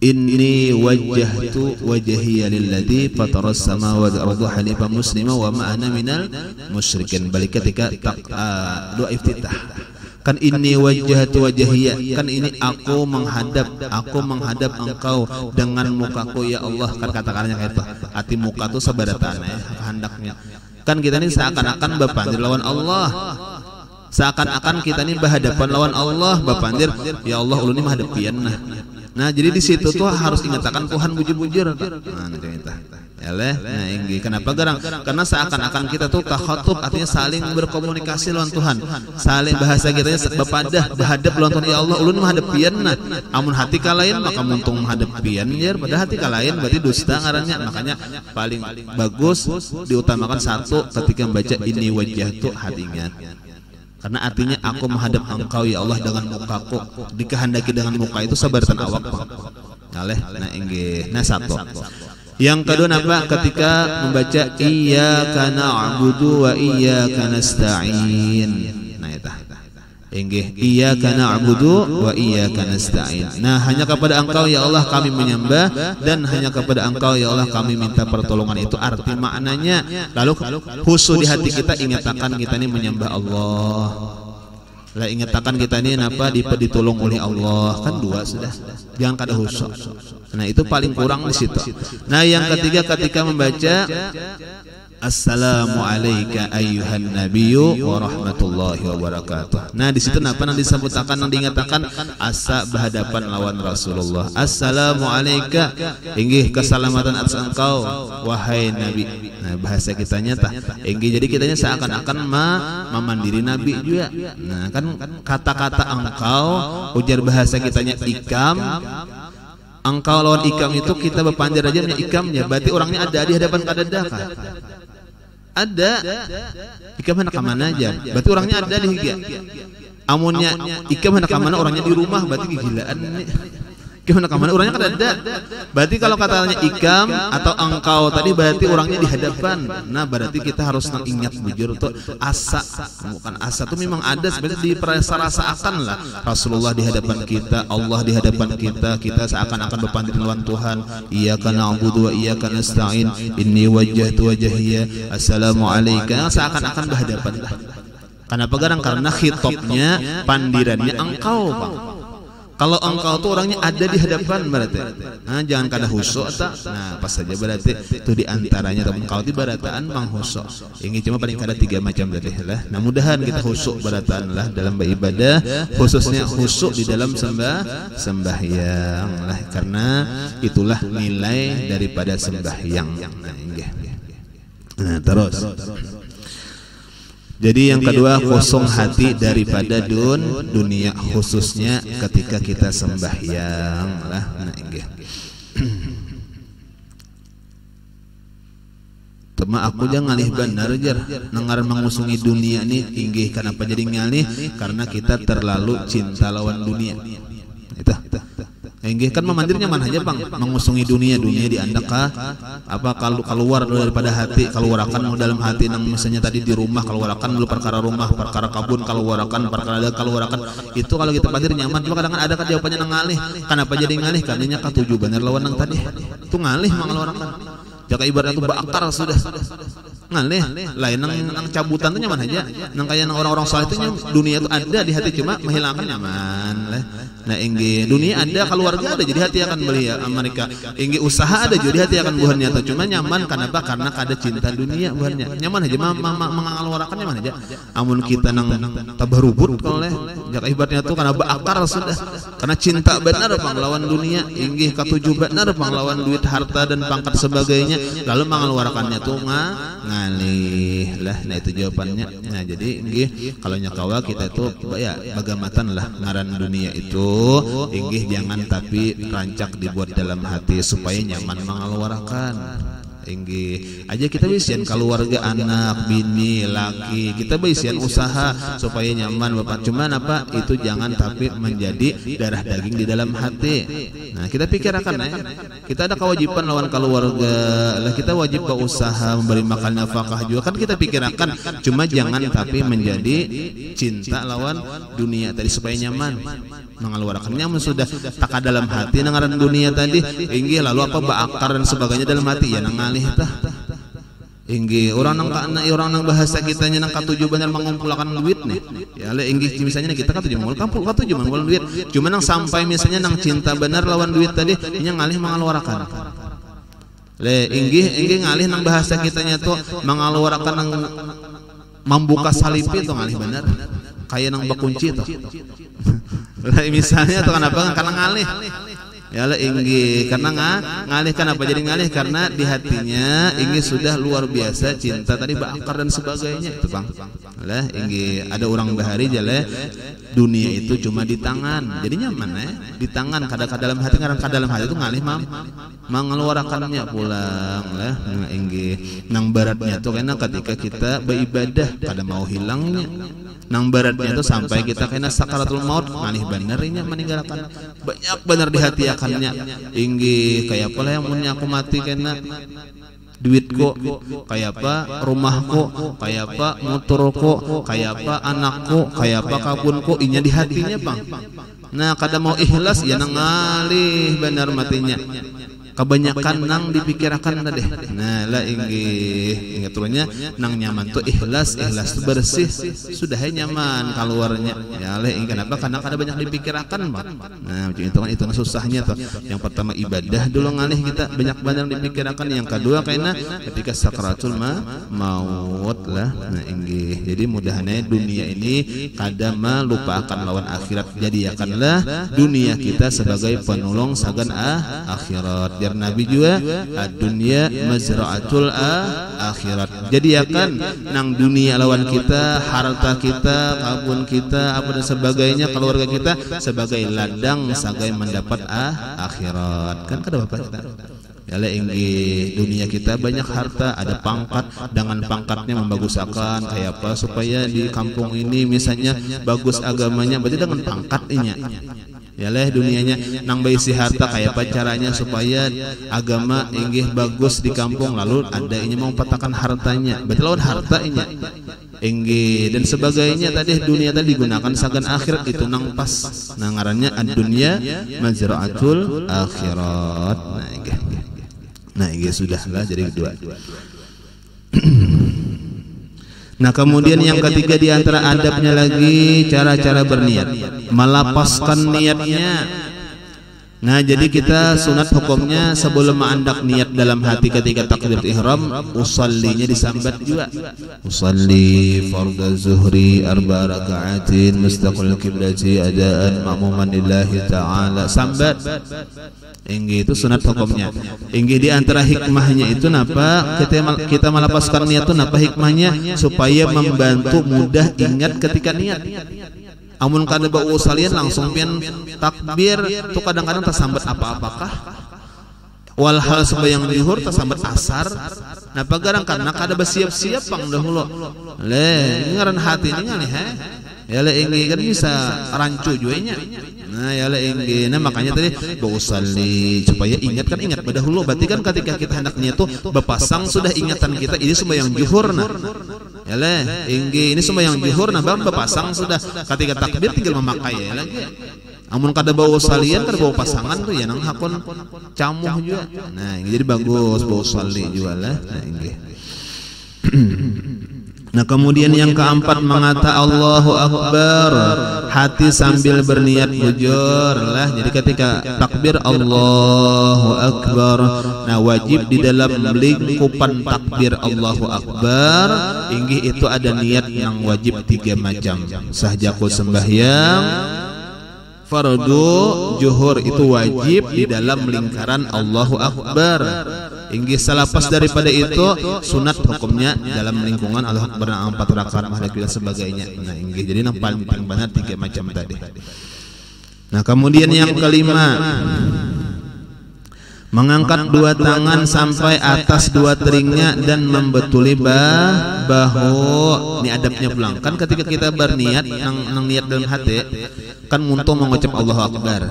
Inni wajjahtu wajhiya lilladzi fataras samawati wal arda hanifan muslima wa ma ana minal musyrikin. Balik ketika doa iftitah. Kan inni wajjahtu wajhiya, kan ini aku menghadap engkau dengan mukaku ya Allah. Kan kata-katanya kayak itu. Hati muka tuh sabaratan ya kehendaknya. Kan kita ini seakan-akan bapandir lawan Allah. Seakan-akan kita ini berhadapan lawan Allah bapandir ya Allah ulun ini menghadapian nah jadi di situ tuh harus ingatkan Tuhan bujur-bujur. Nah nanti kita eleh nah inggih kenapa garang karena seakan-akan kita tuh takhatub artinya saling berkomunikasi lawan Tuhan, saling bahasa kita bepadah berhadap lawan Tuhan ya Allah ulun menghadapian nah amun hati kalain maka muntung menghadapian jar pada hati kalain berarti dusta ngarannya. Makanya paling bagus diutamakan satu ketika membaca ini wajah tuh hatinya. Karena artinya aku menghadap engkau ya Allah dengan mukaku, dikehendaki dengan muka itu sabaratan awak. Nah inggih. Nah satu. Yang kedua napa? Ketika membaca iyyaka na'budu wa iyyaka nasta'in. Nah itu. Inggih iyyaka na'budu wa iyyaka nasta'in. Nah hanya kepada engkau ya Allah kami menyembah dan hanya kepada engkau ya Allah kami minta pertolongan. Itu arti maknanya. Lalu khusyuk di hati kita ingatkan kita ini menyembah Allah. Lah ingatkan kita ini napa ditolong oleh Allah. Kan 2 sudah. Jangan kada khusyuk. Nah itu paling kurang di situ. Nah yang ketiga ketika membaca Assalamu alayka ayyuhan nabiyyu wa rahmatullahi wa barakatuh. Nah di situ napa nang disebutakan nang diingatakan asa berhadapan lawan Rasulullah. Assalamu alayka inggih keselamatan atas engkau wahai nabi. Nah bahasa kitanya tah inggih jadi kitanya seakan-akan memandiri nabi juga. Nah kan kata-kata engkau ujar bahasa kitanya ikam. Engkau lawan ikam itu kita berpanjar aja ikamnya berarti orangnya ada di hadapan kadada kan. Ada ikam hendak kemana aja berarti orangnya ada di higa amunnya ikam hendak kemana orangnya di rumah berarti kegilaan nih. Ikam hendak kemana orangnya kan ada berarti kalau katanya ikam atau engkau tadi berarti orangnya di hadapan. Nah berarti kita harus ingat bujur tuh asa bukan asa tuh memang ada sebenarnya diperasa-rasakan lah Rasulullah di hadapan kita, Allah di hadapan kita, kita seakan-akan berpandang lawan Tuhan. Iyyaka na'budu wa iyyaka nasta'in inni wajjahtu wajhiya assalamu alayka seakan-akan berhadapan lah. Kenapa garang? Karena khitabnya pandirannya engkau bang. Kalau engkau tuh orangnya ada di hadapan berarti. Nah, jangan kada khusyuk tak. Nah, pas saja berarti itu diantaranya atau engkau di barataan mang khusyuk. Ini cuma paling kada 3 macam berarti lah. Nah, mudahan kita khusyuk barataan lah dalam beribadah, khususnya khusyuk di dalam sembahyang lah. Karena itulah nilai daripada sembahyang. Nah, terus. Jadi yang kedua kosong hati daripada dunia khususnya ketika kita sembahyang lah. Nah inggih. Tema aku jangan ngalih benar jar nengaran mengusungi dunia nih inggih. Kenapa jadi ngalih? Karena kita terlalu cinta lawan dunia. Itu. Inggih kan memandirnya mana aja bang mengusungi dunia diandak apa kalau keluar daripada hati keluarakan dalam hati nang misalnya tadi di rumah keluarakan dulu perkara rumah perkara kabun keluarakan perkara ada keluarakan itu kalau kita pandir nyaman. Cuma kadang-kadang ada kan jawabannya nang ngalih. Kenapa jadi ngalih? Karena katuju bener lawan nang tadi itu ngalih mang keluarakan. jaka ibaratnya tuh bakar sudah ngalih lain nang cabutan tuh nyaman aja nang kayak orang-orang saleh itu dunia itu ada di hati cuma menghilangkan nyaman lah. Nah inggi dunia ada, keluarga ada, jadi hati akan beli ya mereka. Inggi usaha ada, jadi hati akan buahnya tuh cuma nyaman kenapa? Karena ada cinta dunia buahnya nyaman aja mengeluarkan nyaman aja. Amun kita nang tabarubut oleh jaka ibaratnya tuh karena bakar sudah karena cinta benar panglawan dunia inggi katuju benar panglawan duit harta dan pangkat sebagainya lalu mengeluarkannya tuh ngalih lah. Nah itu jawabannya. Nah jadi inggih kalau nyakawa kita itu ya bagamatan lah ngaran dunia itu inggih jangan tapi rancak dibuat dalam hati supaya nyaman mengeluarkan. Inggih aja kita bisian keluarga anak bini laki kita bisian usaha supaya nyaman bapak cuman apa itu jangan tapi menjadi darah daging di dalam hati. Nah kita pikirkan ya kita ada kewajiban lawan keluarga lah kita wajib berusaha memberi makan nafkah juga kan kita pikirkan cuma jangan tapi menjadi cinta lawan dunia tadi supaya nyaman mengeluarkannya sudah tak dalam hati nangaran dunia tadi inggih lalu apa bakar dan sebagainya dalam hati ya nangalih tah inggih orang nang bahasa kitanya nang katuju benar mengumpulkan duit nih ya le inggih misalnya kita katuju mengumpulkan duit cuma nang sampai misalnya nang cinta benar lawan duit tadi nya ngalih mengeluarkan le inggih ngalih nang bahasa kitanya tuh mengeluarkan nang membuka salib itu ngalih benar kayak nang bakunci tuh lah misalnya tuh kenapa karena ngalih ya lah inggi karena ngalih kenapa jadi ngalih karena di hatinya inggi sudah luar biasa cinta tadi bakar dan sebagainya itu bang lah inggi ada orang bahari jale dunia itu cuma di tangan jadi nyaman ya di tangan kadang dalam hati dalam hati itu ngalih mengeluarkannya pulang lah inggi nang baratnya tuh karena ketika kita beribadah kada mau hilangnya nang baratnya itu sampai kita kena sakaratul maut ngalih benernya meninggalkan banyak bener di hati akannya inggi kayak apa lah yang punya aku mati kena duitku kayak apa rumahku kayak apa motorku kayak apa anakku kayak apa kabunku inya di hatinya bang. Nah kada mau ikhlas ya nang ngalih bener matinya kebanyakan nang dipikirkan tadi. Nah lah ingat turunnya nang nyaman tuh ikhlas tuh bersih sudah nyaman keluarnya ya lah kenapa karena kada banyak dipikirkan bang. Nah itu kan itu susahnya tuh yang pertama ibadah dulu ngalih kita banyak dipikirkan yang kedua karena ketika sakratul maut lah. Nah jadi mudahannya dunia ini kada melupakan lawan akhirat jadi akanlah dunia kita sebagai penolong sagan akhirat. Nabi juga dunia mazra'atul akhirat jadi akan nang dunia lawan kita harta kita kabun kita apa dan sebagainya keluarga kita sebagai ladang sagai mendapat akhirat kan kada bapak kita ya le inggi dunia kita banyak harta ada pangkat dengan pangkatnya membagusakan kayak apa supaya di kampung ini misalnya bagus agamanya berarti dengan pangkatnya ya leh dunianya nang baisi harta kayak apa caranya supaya agama inggih bagus di kampung lalu ada ini mau petakan hartanya berarti lawan harta ini inggih dan sebagainya tadi dunia tadi digunakan sagan akhirat itu nang pas nang ngarannya ad-dunya mazra'atul akhirat. Nah inggih sudahlah jadi kedua. Nah kemudian yang ketiga di antara adabnya lagi cara-cara berniat melapaskan niatnya. Nah jadi kita sunat hukumnya sebelum mengandak niat dalam hati ketika takbiratul ihram usallinya disambat juga usalli fardhu zuhri arba raka'atin mustaqil qiblati adaan ma'muman lillahi ta'ala sambat. Inggih itu sunat hukumnya. Inggih di antara hikmahnya itu napa kita melepaskan niat itu napa hikmahnya supaya membantu mudah ingat ketika niat. Amun kada bau salian langsung pian takbir tuh kadang-kadang tersambat apa-apakah walhal sebayang zuhur tersambat asar. Napa garang karena kada bersiap-siap pang dahulu. Le ngaran hati ini ngalih ya le inggih kan bisa rancu juenya. Nah ya la ingin nah makanya tadi bausalli supaya ingat pada dahulu berarti kan ketika kita hendaknya tuh berpasang sudah ingatan kita ini sembahyang zuhur nah ya la ingin ini sembahyang zuhur nah berpasang sudah ketika takbir tinggal memakai ya lagi Amun kada bau salian kada bau pasangan tuh ya nang hakun camuh juga. Nah, ini jadi bagus bau sali juga lah. Nah, ini. Nah, kemudian yang keempat mengata Allahu Akbar, hati sambil berniat bujur lah. Jadi ketika takbir Allahu Akbar, nah wajib di dalam lingkupan takbir Allahu Akbar inggih itu ada niat yang wajib 3 macam. Sahjaku sembahyang, fardu zuhur itu wajib di dalam lingkaran Allahu Akbar. Inggih selepas daripada itu sunat hukumnya dalam lingkungan Allahu Akbar 4 rakaat mahadap dan sebagainya. Nah, inggih jadi yang paling benar 3 macam tadi. Nah, kemudian yang kelima mengangkat 2 tangan sampai atas 2 teringnya dan membetuli bahu. Ini adabnya pulang. Kan ketika kita berniat nang niat dalam hati kan muntung mengucap Allahu Akbar.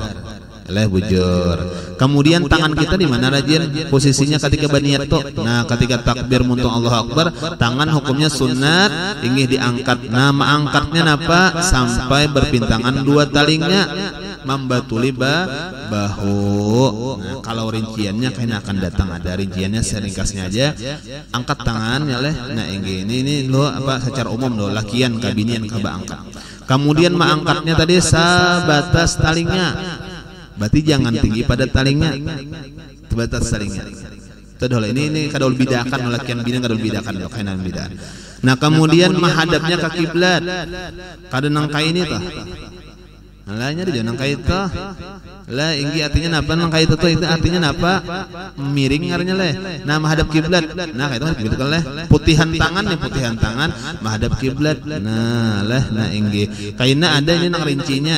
Lah bujur. Kemudian tangan kita di mana rajin posisinya ketika berniat tuh. Nah, ketika takbir muntung Allahu Akbar, tangan hukumnya sunat inggih diangkat. Nah, mengangkatnya napa? Sampai berpintangan 2 talingnya membatuli bahu. Nah, kalau rinciannya kayaknya akan datang, ada rinciannya seringkasnya aja. Angkat tangan ya leh. Nah, ini lo apa secara umum lo lakian kabinian kaba angkat. Kemudian mengangkatnya tadi sebatas talingnya. Berarti jangan tinggi pada talingnya, sebatas talingnya. Itu dulu ini kadul bidakan lakian bini kadul bidakan lo kainan bidah. Nah, kemudian menghadapnya ke kiblat. Kada nang kai ini tah. Alanya di nang kai tah. Lah inggi artinya napa nang kai itu artinya napa? Miring artinya leh. Nah, menghadap kiblat. Nah, itu kan kiblat leh. Putihan tangan nih, putihan tangan menghadap kiblat. Nah, leh nah inggi. Kaina ada ini nang rincinya.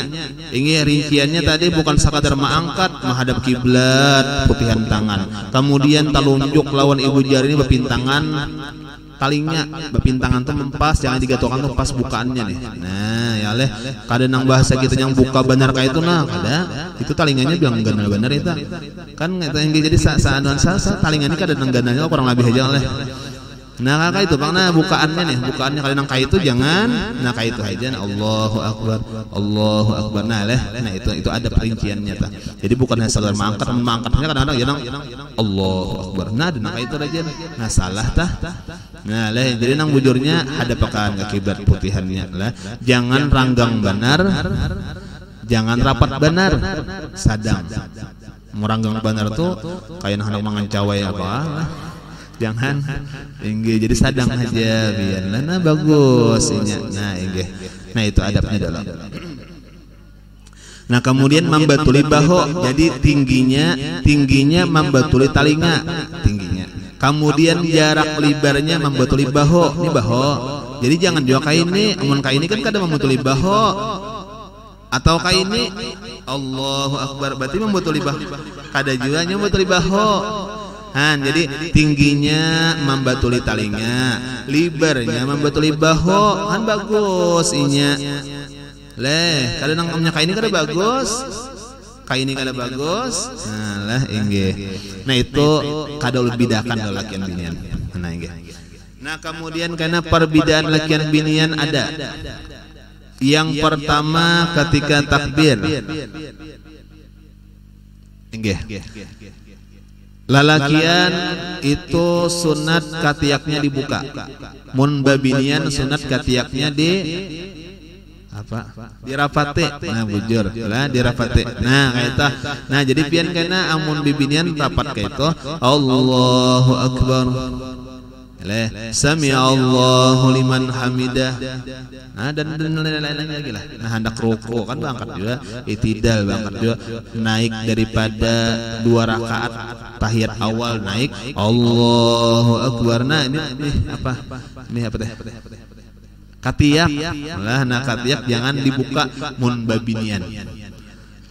Inggi rinciannya tadi bukan sekadar mengangkat menghadap kiblat, putihan tangan. Kemudian talunjuk lawan ibu jari ini berpintangan talingnya, berpintangan tuh mempas, jangan digatokan tuh pas bukaannya nih. Nah, ya leh, kada nang bahasa kita yang buka benar kayak itu nah, kada. Itu talingannya bilang benar itu. Kan itu yang jadi saanuan sasa talingannya kada nang gananya kurang lebih aja leh. Nah, kakak itu bang, nah bukaannya nih, bukaannya kalau nang kayak itu jangan, nah kayak itu aja. Nah, Allahu Akbar, Allahu Akbar. Nah leh, nah itu ada perinciannya ta. Jadi bukan hanya salah mengangkatnya kadang-kadang ya nang Allahu Akbar. Nah, ada nang kayak itu aja. Nah, salah tah. Nah leh, jadi nang bujurnya hadapakan ke kiblat putihannya lah. Jangan ranggang benar, jangan rapat benar, sadang. Meranggang benar tuh kayak hendak mangancawai apa. Jangan inggih jadi sadang aja biarlah. Nah, bagus ini. Nah, inggih. Nah, itu adabnya dalam. Nah, kemudian membatuli bahu. Jadi tingginya membatuli talinga tingginya. Kemudian jarak lebarnya membatuli bahu. Ini bahu. Jadi jangan juga kayak ini. Amun kayak ini kan kada membatuli bahu. Atau kayak ini Allahu Akbar berarti membatuli bahu. Kada juga membatuli bahu. Jadi tingginya membatuli talinga, lebarnya membatuli bahu, kan bagus inya. Leh, kada nang kayak ini kada bagus. Kayak ini kada bagus. Nah, lah inggih. Nah, itu kada bidakan lakian binian. Nah, inggih. Nah, kemudian karena perbedaan lakian binian ada. Yang pertama ketika takbir. Inggih. Lalakian itu sunat katiaknya dibuka. Mun babinian sunat katiaknya di apa? Dirapate. Nah, bujur. Lah dirapate. Nah, kaita. Nah, jadi pian kana amun babinian rapat kaito Allahu Akbar. Leh, sami Allahu liman hamidah. Nah, dan lain-lain lagi lah. Nah, hendak ruku kan berangkat juga, itidal berangkat juga, naik daripada 2 rakaat tahiyat awal naik Allahu Akbar. Nah, ini apa? Ini apa teh? Katiak. Lah, nah katiak jangan dibuka mun babinian.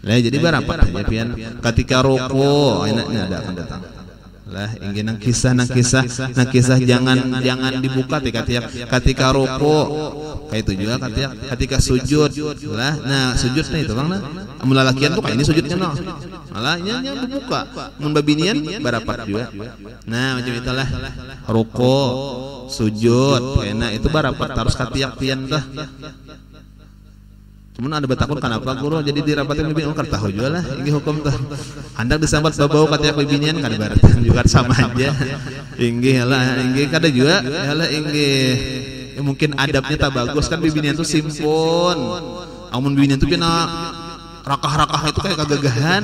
Lah, jadi berapa aja pian ketika ruku, enaknya ada akan datang. Lah ingin nang kisah jangan dibuka ketika ruku kayak itu juga ketika sujud lah. Nah, sujudnya itu bang, nah melalakian tuh kayak ini sujudnya no malah nya dibuka mun babinian barapat juga. Nah, macam itulah ruku sujud enak itu barapat harus katiak pian tah. Cuman ada betakun kenapa guru jadi dirapatin bibinian keur tahu juga lah inggih hukum teh. Handak disambat babau katiak bibinian kada baratan juga sama aja. Inggih lah inggih kada juga lah inggih. Ya, mungkin adabnya tak bagus kan bibinian tuh simpun. Amun bibinian tuh pina rakah-rakah itu kayak kegagahan.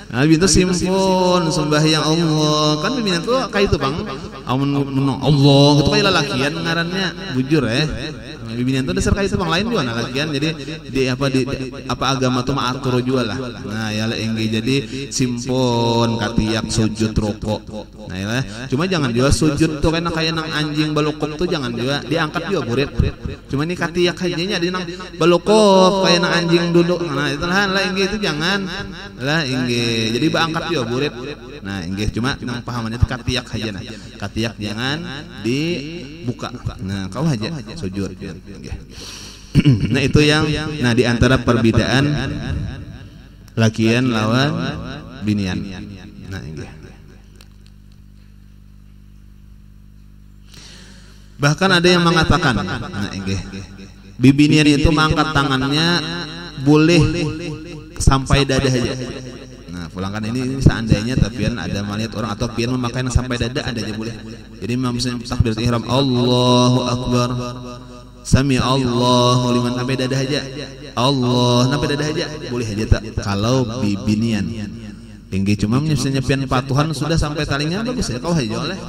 Nah, bibinian tuh simpun sembahyang Allah. Kan bibinian tuh kayak itu Bang. Amun menong Allah gitu kayak lalakian ngarannya bujur bibinian itu dasar kayak itu Bang lain juga nah lagian jadi di apa agama tuh maatur juga lah. Nah ya lah inggih jadi simpon katiak sujud rokok. Nah ya cuma jangan juga sujud tuh kayak nang anjing balukop tuh jangan juga diangkat juga murid. Cuma ini katiak hajanya di nang balukop kayak nang anjing duduk. Nah itu lah inggih itu jangan lah inggih jadi diangkat juga murid. Nah inggih cuma pahamannya itu katiak aja nah. Katiak jangan dibuka. Nah kau aja sujud. Nah itu yang di antara perbedaan lakian lawan binian. Nah inggih. Bahkan ada yang mengatakan, nah inggih. Bibinian itu mengangkat tangannya boleh sampai dada aja. Nah, pulangkan ini seandainya tapi ada melihat orang atau pian memakai sampai dada ada aja boleh. Jadi misalnya takbiratul ihram Allahu akbar. Sami Allahu liman sampai dada aja. Allah sampai dada aja boleh aja tak kalau bibinian. Inggih cuma misalnya pian patuhan sudah sampai talinya bagus ya kau aja oleh.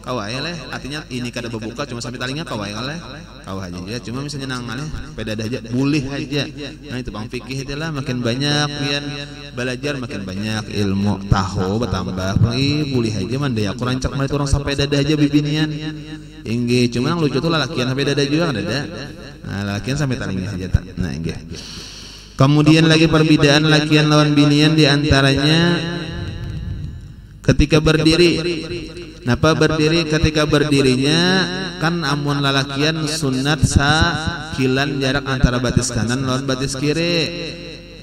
Kau aja leh artinya ini kada berbuka cuma sampai talinya kau aja leh. Kau aja ya cuma misalnya nangannya sampai dada aja boleh aja. Nah itu Bang fikih itulah makin banyak pian belajar makin banyak ilmu tahu bertambah. Boleh aja mandaya aku rancak mah orang sampai dada aja bibinian. Inggih cuma yang lucu tuh lalakian sampai dada juga kan ada. Nah lalakian sampai talinya aja tak. Nah inggih. Kemudian lagi perbedaan lakian lawan binian di antaranya ketika berdiri. Napa berdiri ketika berdirinya kan amun lalakian sunat sakilan jarak antara batis kanan lawan batis kiri.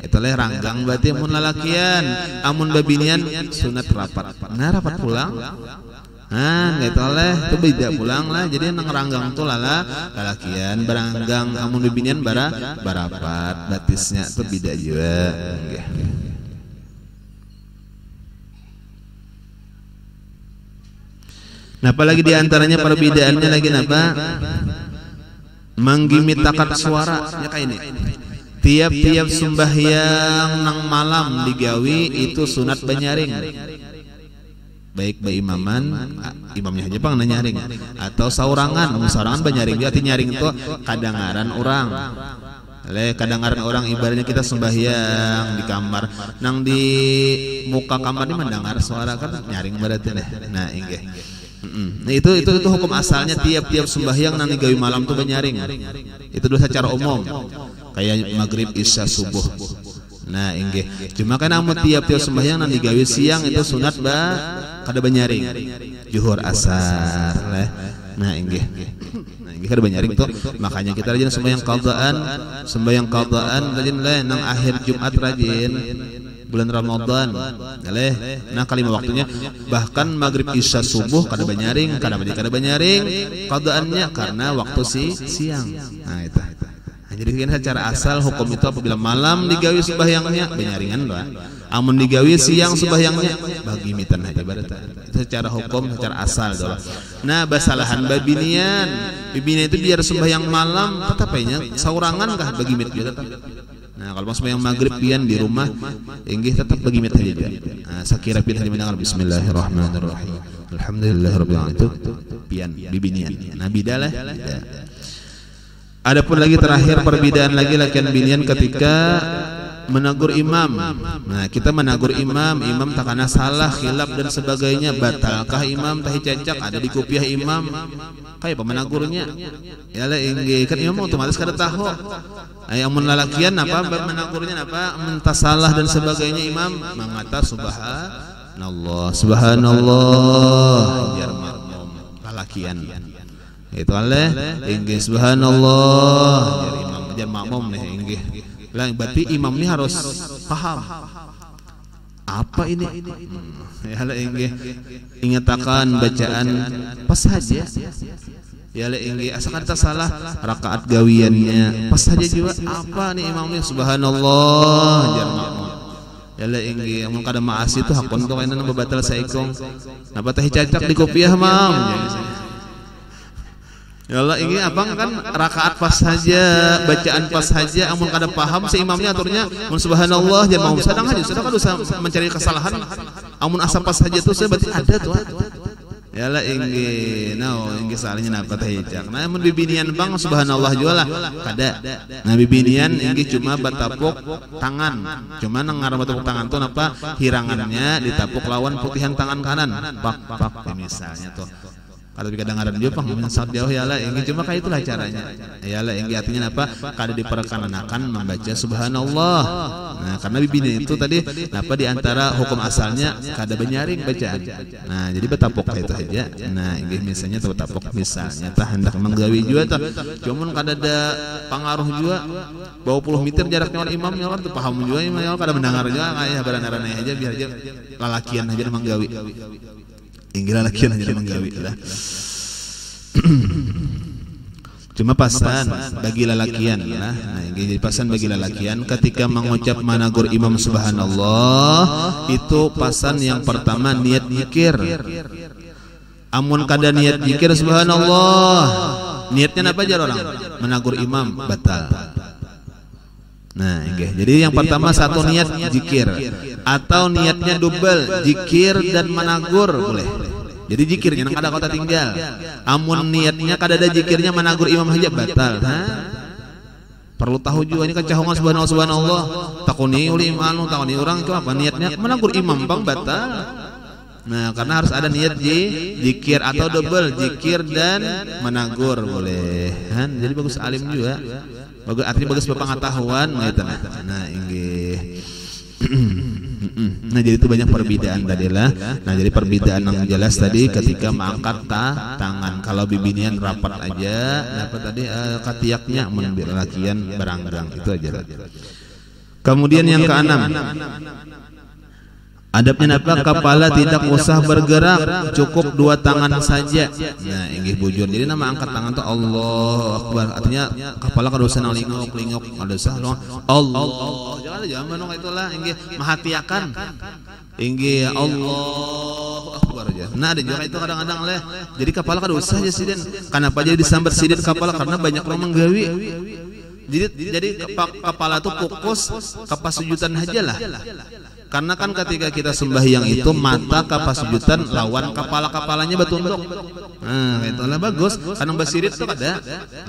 Itulah ranggang berarti amun lalakian. Amun babinian sunat rapat. Nah rapat pulang. Nah gitu oleh itu beda pulang lah jadi nang ranggang tuh lalakian baranggang amun babinian barapat batisnya tuh beda juga. Nah apalagi diantaranya perbedaannya lagi napa menggimitakan suara ya kayak ini tiap-tiap sembahyang nang malam digawi itu sunat banyaring baik imaman imamnya aja Bang nyaring atau saurangan banyaring berarti nyaring itu kadangaran orang kadangaran orang ibaratnya kita sembahyang di kamar nang di muka kamar ini mendengar suara kan nyaring berarti nah inggih. Nah itu hukum asalnya tiap-tiap sembahyang nanti gawi malam tuh banyaring. Itu dosa secara umum. Kayak maghrib, isya, subuh. Nah inggih. Cuma kan amun tiap-tiap sembahyang nanti gawi siang itu sunat kada banyaring. Zuhur, asar lah. Nah inggih. Nah inggih kada banyaring tuh. Makanya kita rajin sembahyang qadaan rajin lah nang akhir Jumat rajin. Bulan Ramadan, nah kalimat waktunya bahkan maghrib isya subuh kada banyaring, kada banyaring, qadaannya karena waktu siang. Nah itu. Nah, jadi kan secara asal hukum itu apabila malam digawi sembahyangnya banyaringan lah. Amun digawi siang sembahyangnya bagi mitan aja berarti. Itu secara hukum secara asal doang. Nah basalahan bibinian itu biar sembahyang malam tetap aja saurangan kah bagi mit juga tetap. Nah kalau sembahyang maghrib pian di rumah inggih tetap bagi mit aja juga. Nah sakira pian hanya mendengar bismillahirrahmanirrahim. Alhamdulillahirabbil alamin itu pian bibinian. Nah bidalah. Adapun lagi terakhir perbedaan lagi lakian binian ketika menegur imam. Nah kita menegur imam takana salah khilaf dan sebagainya batalkah imam tahi cecak ada di kupiah imam kayak pemenagurnya ya lah inggih kan imam otomatis kada tahu amun lalakian apa menagurnya apa mentah salah dan sebagainya imam mengata subhanallah jar makmum lalakian itu oleh inggih subhanallah jar imam jar makmum nih inggih lah berarti imam ini harus paham apa ini? Ya la inggih ingatakan bacaan pas saja. Ya la inggih asalkan tak salah rakaat gawiannya pas saja juga apa nih imamnya subhanallah jar makmum. Ya la inggih amun kada maasi itu hakun tuh kana babatal saikong. Napa teh cacak di kopiah mam. Ya Allah ini abang kan rakaat pas saja, bacaan pas saja, amun kada paham si imamnya aturnya mun subhanallah jangan mau sedang aja, sedang kan usah mencari kesalahan. Amun asa pas saja tuh saya berarti ada tuh. Ya Allah ini, nah ini salahnya napa teh cak. Nah amun bibinian bang subhanallah jualah kada. Nah bibinian ini cuma batapuk tangan, cuma nengar batapuk tangan tuh napa hirangannya ditapuk lawan putihan tangan kanan, pak misalnya tuh. Kalau kadang-kadang dia pang sangat jauh ya lah, ini cuma kayak itulah caranya. Ya lah, ini artinya apa? Kada diperkenankan membaca subhanallah. Nah, karena bibini itu tadi, apa di antara hukum asalnya kada benyaring bacaan. Nah, jadi betapuk itu aja. Nah, ini misalnya betapuk misalnya, tah hendak menggawi juga, cuman kada ada pengaruh juga. Bawa puluh meter jaraknya orang imamnya kan tuh paham juga, imamnya kada mendengar juga, kayak barang-barang aja biar aja lalakian aja menggawi. Ingin lagi aja menggawi lah. Cuma pasan bagi lalakian lah. Nah, jadi pasan bagi lalakian ketika mengucap managur imam subhanallah itu pasan yang pertama niat zikir. Amun kada niat zikir subhanallah, niatnya apa jar orang? Managur imam batal. Nah, jadi yang pertama satu niat zikir atau niatnya double zikir dan managur boleh. Jadi zikirnya nang kada kota tinggal. Amun niatnya kada ada zikirnya managur imam aja batal. Perlu tahu juga ini kan cahongan subhanallah. Takuni uli imanu takuni orang itu apa niatnya managur imam bang batal. Nah, karena harus ada niat zikir atau double zikir dan managur boleh. Jadi bagus alim juga. Bagus artinya bagus pengetahuan gitu. Nah, inggih. Nah, jadi itu banyak perbedaan tadi lah. Nah, jadi perbedaan yang jelas tadi ketika mengangkat tangan. Kalau bibinian rapat aja, apa tadi katiaknya mengambil lakian beranggang itu aja. Kemudian yang keenam. Adabnya apa? Kepala tidak usah bergerak, cukup dua tangan saja. Nah, inggih bujur. Jadi nama angkat tangan tuh Allahu Akbar. Artinya kepala kada usah nalingok, kada usah Allah. Jangan menung itulah inggih mahatiakan. Inggih Allahu Akbar aja. Nah, ada juga itu kadang-kadang leh. Jadi kepala kada usah aja sidin. Kenapa jadi disambat sidin kepala? Karena banyak orang menggawi. Jadi kepala tuh fokus ke sujudan aja lah. Karena kan ketika kita sembahyang itu mata kapasujudan lawan kepala-kepalanya bertunduk. Nah, itulah bagus. Karena basirit itu ada.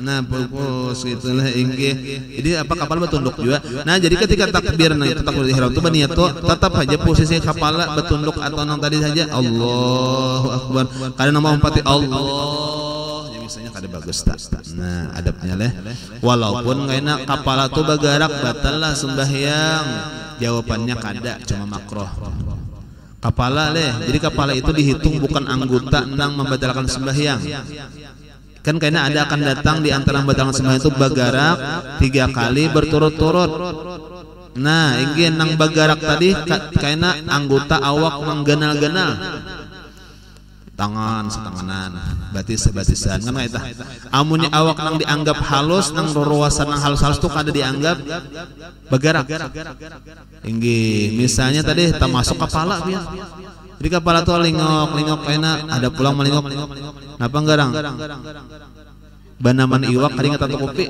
Nah, fokus itulah inggih. Jadi apa kepala bertunduk juga. Nah, jadi ketika takbir itu takbir ihram itu berniat tuh tetap aja posisi kepala bertunduk atau nang tadi saja Allahu Akbar. Karena nama umpati Allah misalnya kada bagus tak. Nah, adabnya leh. Walaupun kayaknya kepala tuh bergerak batal lah sembahyang. Jawabannya kada, cuma makroh. Kepala leh, jadi kepala itu dihitung bukan anggota nang membatalkan sembahyang. Kan kayaknya ada akan datang di antara membatalkan sembahyang itu bergerak 3 kali berturut-turut. Nah, ini nang bergerak tadi kayaknya anggota awak menggenal-genal. Tangan setanganan, batis sebatisan kan kaita. Amunnya awak nang dianggap halus, nang ruasan nang halus-halus tuh kada dianggap bergerak. Inggih, misalnya tadi tak masuk kepala biar. Jadi kepala tuh lingok kayaknya ada pulang melingok. Napa garang? Banaman iwak keringat atau kopi.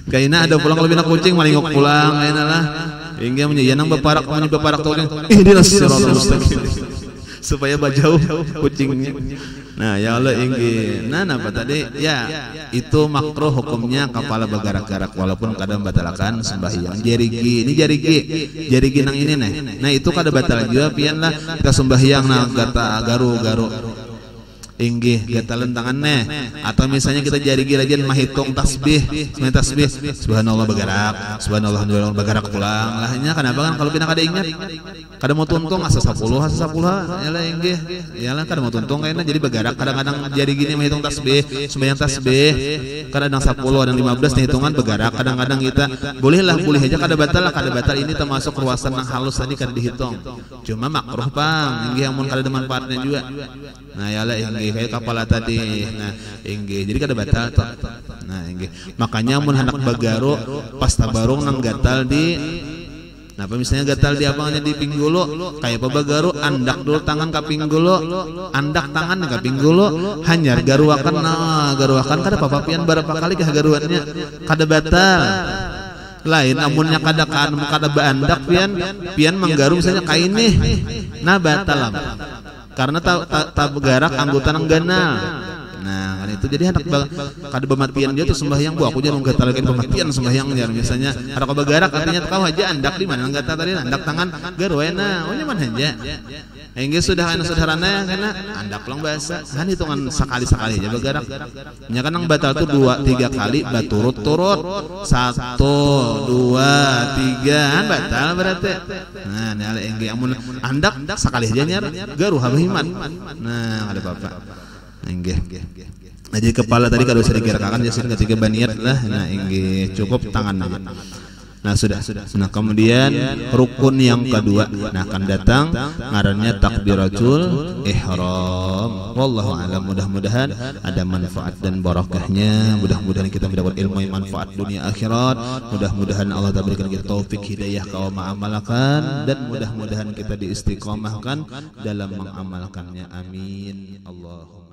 Kayaknya ada pulang lebih nak kucing melingok pulang kayaknya lah. Inggih menyanang beparak tuh. Inilah siratal mustaqim. Supaya bajau kucingnya. Nah, ya Allah inggih. Nah, apa tadi? Ya, itu makruh hukumnya kepala bergerak-gerak walaupun kadang batalkan sembahyang. Jarigi, ini jarigi nang ini nih. Nah, itu kada batal juga pian lah kita sembahyang nah gata garu. inggih gatalan tangannya, atau misalnya kita jari girajan mahitung tasbih, semuanya tasbih, subhanallah bergerak, subhanallah bergerak pulang. Lahnya kenapa kan kalau pina kada ingat, kada mau tuntung asa 10 yalah inggih, yalah kada mau tuntung kayaknya jadi bergerak. Kadang-kadang jari gini mahitung tasbih, sembahyang tasbih, kadang 10 ada 15 hitungan bergerak. Kadang-kadang kita boleh aja kada batal ini termasuk ruasan yang halus tadi kada dihitung. Cuma makruh pang, inggih amun kada ada manfaatnya juga. Nah yalah inggih kayak kepala tadi. Nah inggih jadi kada batal toh. Nah inggih makanya mun hendak bagaru pas tabarung nang gatal di, nah misalnya gatal di apanya di pinggulu kayak apa bagaru andak dulu tangan ke pinggulu, andak tangan ke pinggulu, hanyar garuakan. Nah garuakan kada papapian berapa kali ke garuannya kada batal. Lain amunnya kada baandak pian menggaru misalnya kain nih, nah batal karena tak bergerak anggota nang ganal. Nah kan itu jadi hendak kada bematian dia tuh sembahyang bu aku jangan gatal lagi bematian sembahyang jar misalnya ada kau bergerak artinya kau aja andak di mana gatal tadi andak tangan garwena oh nyaman aja hingga sudah kana sederhana kana andak lang bahasa kan hitungan sekali aja bergerak nya kan nang batal tuh 2-3 kali baturut-turut 1 2 3 kan batal berarti. Nah nyala engge amun andak sekali aja nyar garuh habiman. Nah ada apa-apa inggih. Nah jadi kepala tadi kalau bisa digerakkan jadi ketika baniat lah. Nah inggih cukup tangan aja. Nah sudah. Nah kemudian rukun yang kedua, nah akan datang ngarannya takbiratul ihram. Wallahu a'lam. Mudah-mudahan ada manfaat dan barokahnya. Mudah-mudahan kita mendapat ilmu yang manfaat dunia akhirat. Mudah-mudahan Allah berikan kita taufik hidayah kau mengamalkan, dan mudah-mudahan kita diistiqomahkan dalam mengamalkannya. Amin. Allahumma